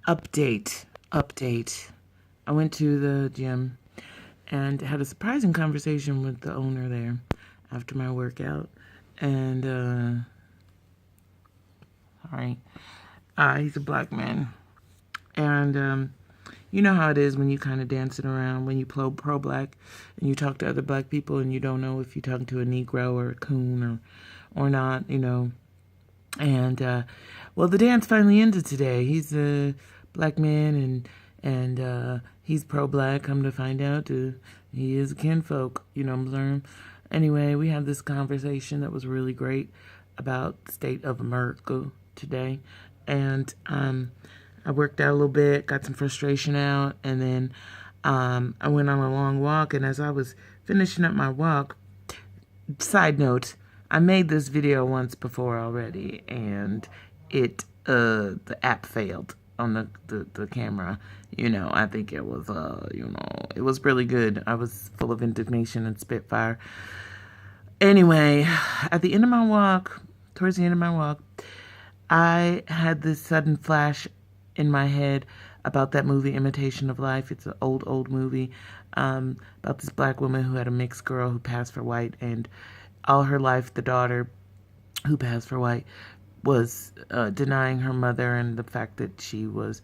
Update. I went to the gym and had a surprising conversation with the owner there after my workout. And, sorry. He's a black man. And, you know how it is when you kind of dancing around, when you pro-black and you talk to other black people and you don't know if you're talking to a Negro or a coon or not, you know. And, well, the dance finally ended today. He's a black man and he's pro-black, come to find out. He is a kinfolk, you know what I'm saying? Anyway, we had this conversation that was really great about the state of America today. And I worked out a little bit, got some frustration out, and then I went on a long walk. And as I was finishing up my walk, side note, I made this video once before already, and the app failed on the camera. You know, I think it was, it was really good. I was full of indignation and spitfire. Anyway, at the end of my walk, towards the end of my walk, I had this sudden flash in my head about that movie, Imitation of Life. It's an old movie about this black woman who had a mixed girl who passed for white, and all her life, the daughter who passed for white was denying her mother and the fact that she was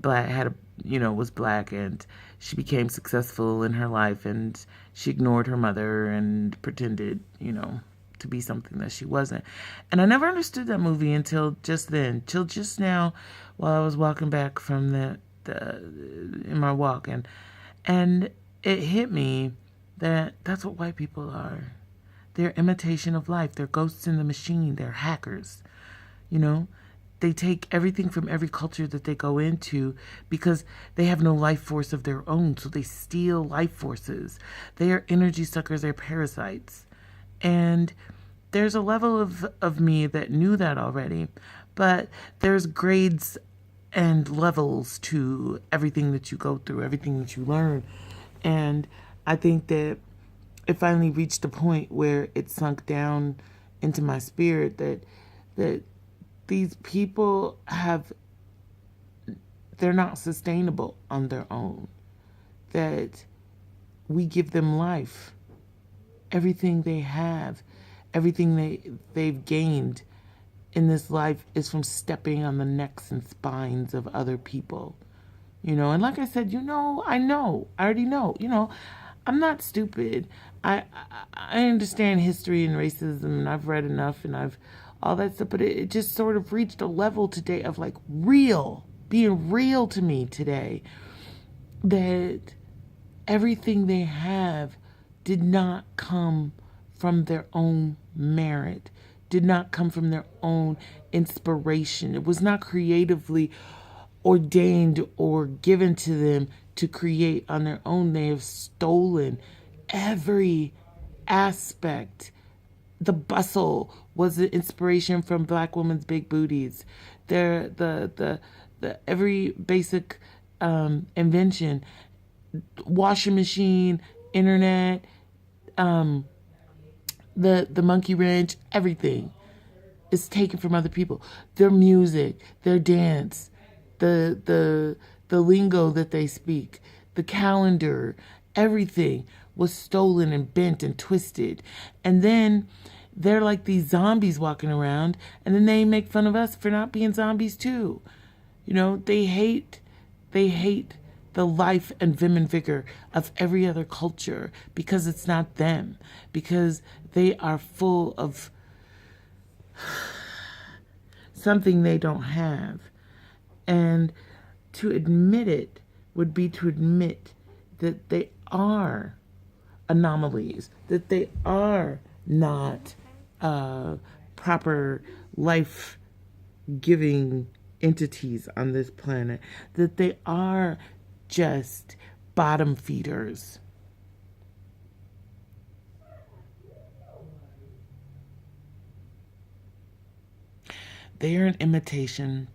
black, was black, and she became successful in her life, and she ignored her mother and pretended, to be something that she wasn't. And I never understood that movie until just then, till just now, while I was walking back from in my walk, and it hit me that that's what white people are. They're imitation of life. They're ghosts in the machine. They're hackers. They take everything from every culture that they go into because they have no life force of their own. So they steal life forces. They are energy suckers. They're parasites. And there's a level of me that knew that already. But there's grades and levels to everything that you go through, everything that you learn. And I think that it finally reached a point where it sunk down into my spirit that these people they're not sustainable on their own. That we give them life. Everything they have, everything they've gained in this life is from stepping on the necks and spines of other people. And like I said, I already know, I'm not stupid. I understand history and racism, and I've read enough, and I've all that stuff, but it just sort of reached a level today of like being real to me today, that everything they have did not come from their own merit, did not come from their own inspiration. It was not creatively ordained or given to them to create on their own. They have stolen every aspect. The bustle was the inspiration from black women's big booties. The every basic invention, washing machine, internet, the monkey wrench, everything is taken from other people. Their music, their dance, the lingo that they speak, the calendar, everything was stolen and bent and twisted. And then they're like these zombies walking around, and then they make fun of us for not being zombies too. They hate the life and vim and vigor of every other culture because it's not them, because they are full of something they don't have. And to admit it would be to admit that they are anomalies, that they are not proper life-giving entities on this planet, that they are just bottom feeders. They are an imitation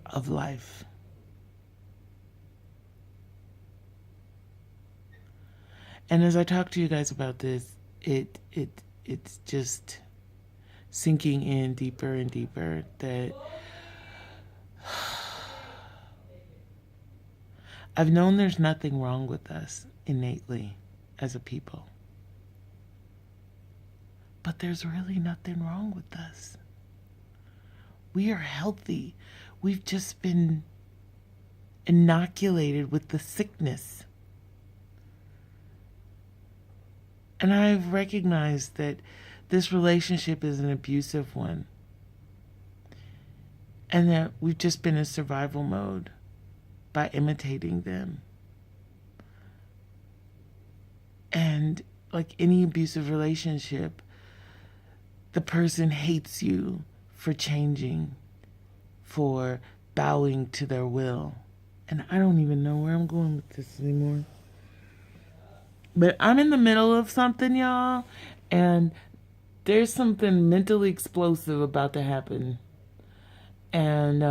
of life. And as I talk to you guys about this, it's just sinking in deeper and deeper that I've known there's nothing wrong with us innately as a people. But there's really nothing wrong with us. We are healthy. We've just been inoculated with the sickness. And I've recognized that this relationship is an abusive one. And that we've just been in survival mode by imitating them. And like any abusive relationship, the person hates you for changing, for bowing to their will. And I don't even know where I'm going with this anymore. But I'm in the middle of something, y'all, and there's something mentally explosive about to happen. And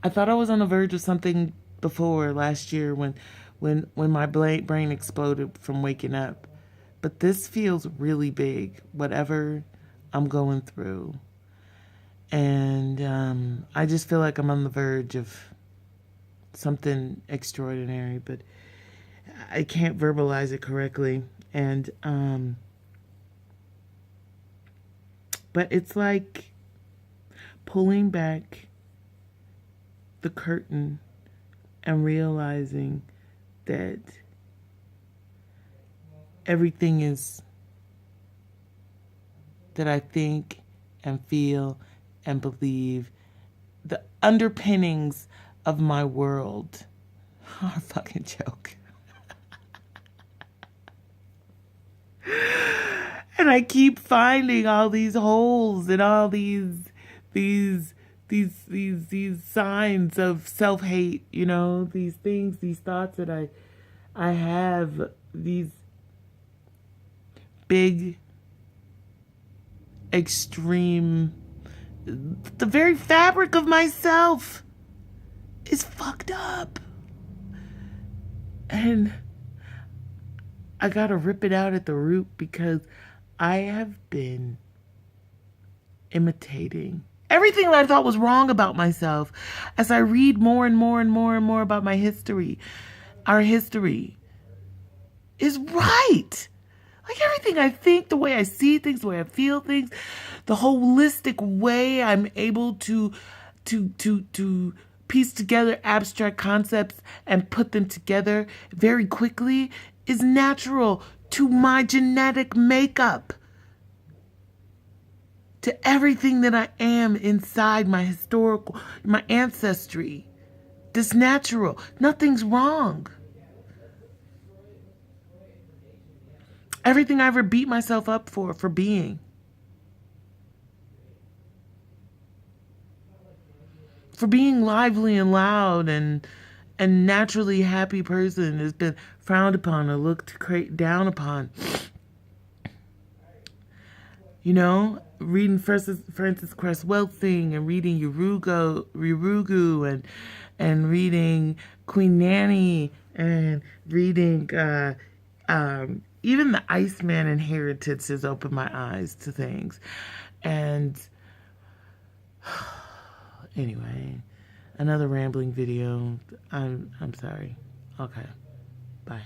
I thought I was on the verge of something before last year when my brain exploded from waking up. But this feels really big, whatever I'm going through. And I just feel like I'm on the verge of something extraordinary, but I can't verbalize it correctly. And but it's like pulling back the curtain and realizing that everything is that I think and feel and believe, the underpinnings of my world are a fucking joke. And I keep finding all these holes and all these signs of self-hate, you know, these things, these thoughts that I have, these big, extreme, the very fabric of myself is fucked up. And I gotta rip it out at the root because I have been imitating everything that I thought was wrong about myself as I read more and more and more and more about my history. Our history is right. Like everything I think, the way I see things, the way I feel things, the holistic way I'm able to piece together abstract concepts and put them together very quickly is natural to my genetic makeup, to everything that I am inside my ancestry. This natural. Nothing's wrong. Everything I ever beat myself up for being. For being lively and loud and naturally happy person has been frowned upon or looked down upon. You know, reading Frances Cress Welsing and reading Urugu and reading Queen Nanny and reading even the Iceman Inheritance has opened my eyes to things. And anyway, another rambling video. I'm sorry. Okay. Bye.